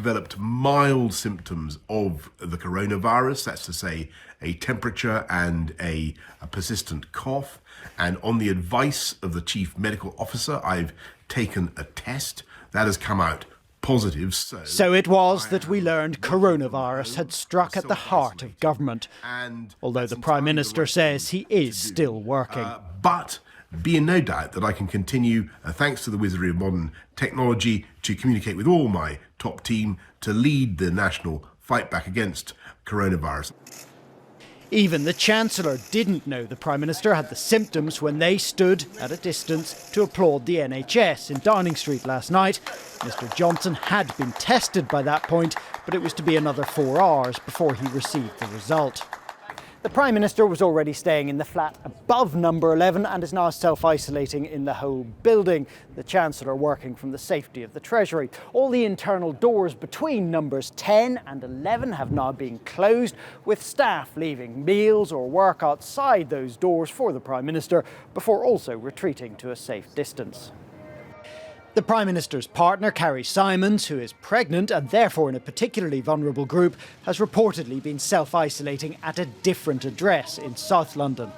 Developed mild symptoms of the coronavirus, that's to say a temperature and a persistent cough. And on the advice of the chief medical officer, I've taken a test that has come out positive. So it was that we learned coronavirus had struck at the heart of government, although the Prime Minister says he is still working. But be in no doubt that I can continue, thanks to the wizardry of modern technology, to communicate with all my top team to lead the national fight back against coronavirus. Even the Chancellor didn't know the Prime Minister had the symptoms when they stood at a distance to applaud the NHS in Downing Street last night. Mr Johnson had been tested by that point, but it was to be another 4 hours before he received the result. The Prime Minister was already staying in the flat above number 11 and is now self-isolating in the whole building. The Chancellor working from the safety of the Treasury. All the internal doors between numbers 10 and 11 have now been closed, with staff leaving meals or work outside those doors for the Prime Minister before also retreating to a safe distance. The Prime Minister's partner, Carrie Simons, who is pregnant and therefore in a particularly vulnerable group, has reportedly been self-isolating at a different address in South London.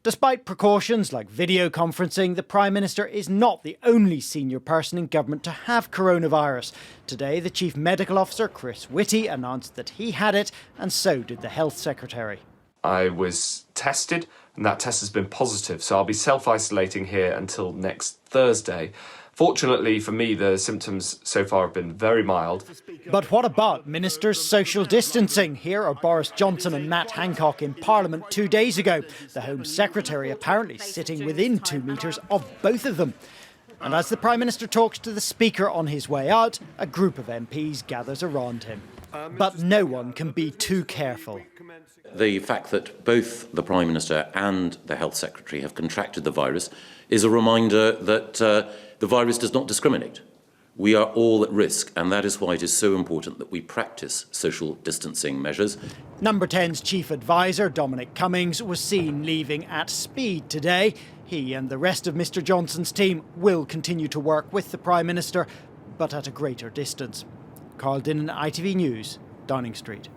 Despite precautions like video conferencing, the Prime Minister is not the only senior person in government to have coronavirus. Today, the Chief Medical Officer, Chris Whitty, announced that he had it, and so did the Health Secretary. I was tested, and that test has been positive, so I'll be self-isolating here until next Thursday. Fortunately for me, the symptoms so far have been very mild. But what about ministers' social distancing? Here are Boris Johnson and Matt Hancock in Parliament 2 days ago. The Home Secretary apparently sitting within 2 metres of both of them. And as the Prime Minister talks to the Speaker on his way out, a group of MPs gathers around him. But no one can be too careful. The fact that both the Prime Minister and the Health Secretary have contracted the virus is a reminder that the virus does not discriminate. We are all at risk, and that is why it is so important that we practice social distancing measures. Number 10's chief advisor, Dominic Cummings, was seen leaving at speed today. He and the rest of Mr Johnson's team will continue to work with the Prime Minister, but at a greater distance. Carl Dinnan, ITV News, Downing Street.